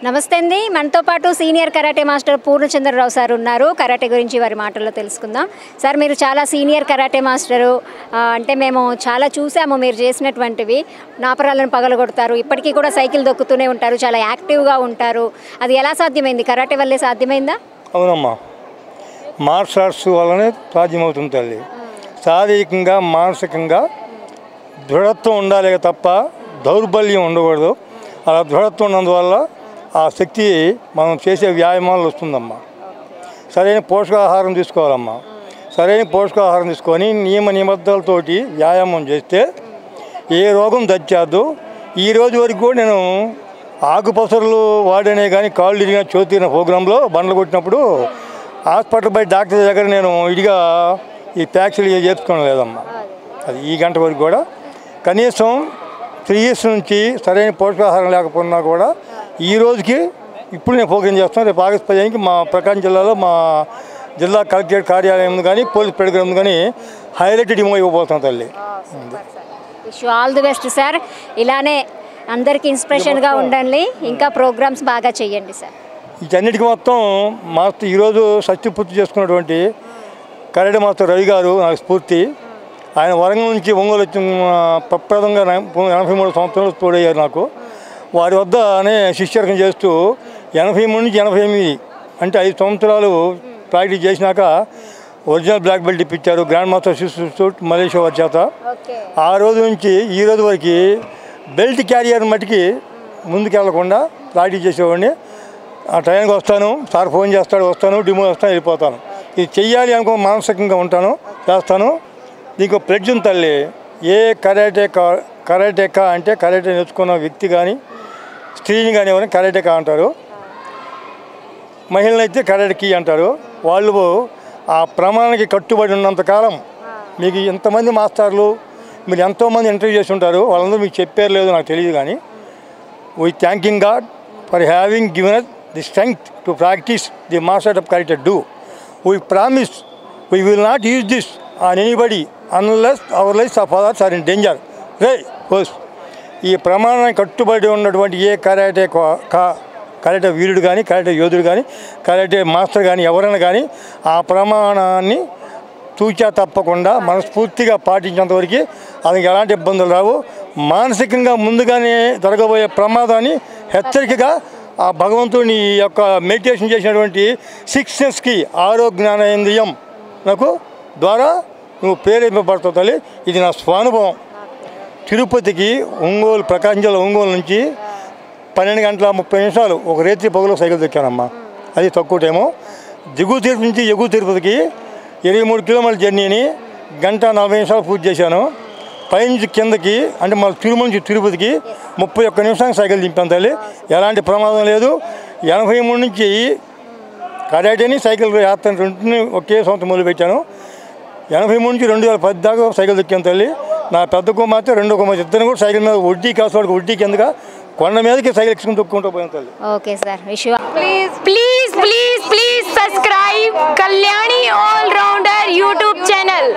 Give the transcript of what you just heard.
నమస్తే అండి. మనతో పాటు senior karate master Purnachandrarao sir ఉన్నారు. కరాటే గురించి వారి మాటల్లో తెలుసుకుందాం. సార్, మీరు చాలా సీనియర్ కరాటే మాస్టరు. అంటే మేము చాలా చూసాము మీరు చేసినటువంటివి. నాపరాలను పగలగొడతారు, ఇప్పటికీ కూడా సైకిల్ దొక్కుతూనే ఉంటారు, చాలా యాక్టివ్గా ఉంటారు. అది ఎలా సాధ్యమైంది? కరాటే వల్లే సాధ్యమైందా? అవునమ్మా, మార్షల్ ఆర్ట్స్ వల్లనే సాధ్యమవుతుంది తల్లి. శారీరకంగా మానసికంగా దృఢత్వం ఉండాలి తప్ప దౌర్బల్యం ఉండకూడదు. అలా దృఢత్వం ఉన్నందువల్ల ఆ శక్తి మనం చేసే వ్యాయామాలు వస్తుందమ్మా. సరైన పోషకాహారం తీసుకోవాలమ్మా. సరైన పోషకాహారం తీసుకొని నియమాలతోటి వ్యాయామం చేస్తే ఏ రోగం దచ్చేద్దు. ఈ రోజు వరకు కూడా నేను ఆకుపసరులు వాడనే కానీ కాళ్ళు ఇరిగిన చోతిన ప్రోగ్రాంలో బండ్లు కొట్టినప్పుడు హాస్పిటల్ బయట డాక్టర్ దగ్గర నేను ఇదిగా ఈ ప్యాక్సీలు చేర్చుకోవడం లేదమ్మా. అది ఈ గంట వరకు కూడా కనీసం 3 years నుంచి సరైన పోషకాహారం లేకపోయినా కూడా ఈ రోజుకి ఇప్పుడు నేను ప్రోగ్రాం చేస్తాను. రేపు ఆగస్టు 15కి మా ప్రకాశం జిల్లాలో మా జిల్లా కలెక్టరేట్ కార్యాలయం కానీ పోలీస్ పెడగడం కానీ హైలైట్ డిమో ఇవ్వబోతాం తల్లి. All the best sir. ఇలానే అందరికీ ఇన్స్పిరేషన్గా ఉండండి. ఇంకా ప్రోగ్రామ్స్ బాగా చేయండి సార్. వీటన్నిటికీ మొత్తం మాస్టర్ ఈరోజు షష్టి పూర్తి చేసుకున్నటువంటి కరాటే మాస్టర్ రవి గారు నాకు స్ఫూర్తి. ఆయన వరంగల్ నుంచి ఒంగోలు వచ్చి ప్రప్రదంగా 83 సంవత్సరాలు తోడయ్యారు నాకు. వారి వద్దనే శిష్యర్కం చేస్తూ 83 నుంచి 88 అంటే 5 సంవత్సరాలు ప్రాక్టీస్ చేసినాక ఒరిజినల్ బ్లాక్ బెల్ట్ ఇప్పించారు గ్రాండ్ మాస్టర్ ఇన్స్టిట్యూట్ మలేషియా వారి చేత. ఆ రోజు నుంచి ఈ రోజు వరకు బెల్ట్ క్యారియర్ మటుకి ముందుకెళ్లకుండా ప్రాక్టీస్ చేసేవాడిని. ఆ టైంకి వస్తాను, సార్ ఫోన్ చేస్తాడు, వస్తాను, డిమో వస్తాను, వెళ్ళిపోతాను. ఇది చెయ్యాలి అనుకో మానసికంగా ఉంటాను, చేస్తాను. దీనికి ప్లెడ్జ్ ఉంది తల్లి. ఏ కరాటేకా అంటే కరాటే నేర్చుకున్న వ్యక్తి కానీ స్త్రీని కానీ ఎవరైనా కరాటేకా అంటారు. మహిళలు అయితే కరాటేకి అంటారు. వాళ్ళు ఆ ప్రమాణానికి కట్టుబడి ఉన్నంతకాలం మీకు ఎంతమంది మాస్టర్లు మీరు ఎంతోమంది ఇంటర్వ్యూ చేసి ఉంటారు, వాళ్ళందరూ మీకు చెప్పారు లేదు నాకు తెలియదు. కానీ we thanking God for having given us the strength to practise the master of karate do. We promise we will not use this on anybody unless our lives of others are in danger. ఈ ప్రమాణానికి కట్టుబడి ఉన్నటువంటి ఏ karate వీరుడు కానీ karate యోధుడు కానీ karate master కానీ ఎవరైనా కానీ ఆ ప్రమాణాన్ని తూచా తప్పకుండా మనస్ఫూర్తిగా పాటించేంతవరకు అతనికి ఎలాంటి ఇబ్బందులు రావు. మానసికంగా ముందుగానే జరగబోయే ప్రమాదాన్ని హెచ్చరికగా ఆ భగవంతుని యొక్క మెడిటేషన్ చేసినటువంటి 6 సెన్స్కి ఆరోగ్యానేంద్రియం నాకు ద్వారా నువ్వు ప్రేరేపింపబడతావు తల్లి. ఇది నా స్వానుభవం. తిరుపతికి ప్రకాశం జిల్లా ఒంగోలు నుంచి 12 గంటల 30 నిమిషాలు ఒక రేత్రి పగులు సైకిల్ దొక్కానమ్మా. అది తక్కువ టైము. దిగువ తిరుపతి నుంచి ఎగువ తిరుపతికి 23 కిలోమీటర్ల జర్నీని 1:40 నిమిషాలు పూర్తి చేశాను. పైనుంచి కిందకి అంటే మన తిరుమల నుంచి తిరుపతికి 31 నిమిషానికి సైకిల్ దింపాను తల్లి. ఎలాంటి ప్రమాదం లేదు. 83 నుంచి కరాటేని సైకిల్ యాత్ర రెండుని ఒకే సంవత్సరం మొదలుపెట్టాను. 83 నుంచి 2010 దాకా సైకిల్ దొక్కాను తల్లి. నా పెద్ద కుమార్తె రెండో కుమార్తె ఇద్దరు కూడా సైకిల్ మీద వడ్డీ కాసుకోవడానికి వడ్డీ కిందగా కొండ మీదకి సైకిల్ ఎక్కించుకుని దొక్కుంటూ పోయాను తల్లి. Okay sir. Please subscribe Kalyani all rounder YouTube channel.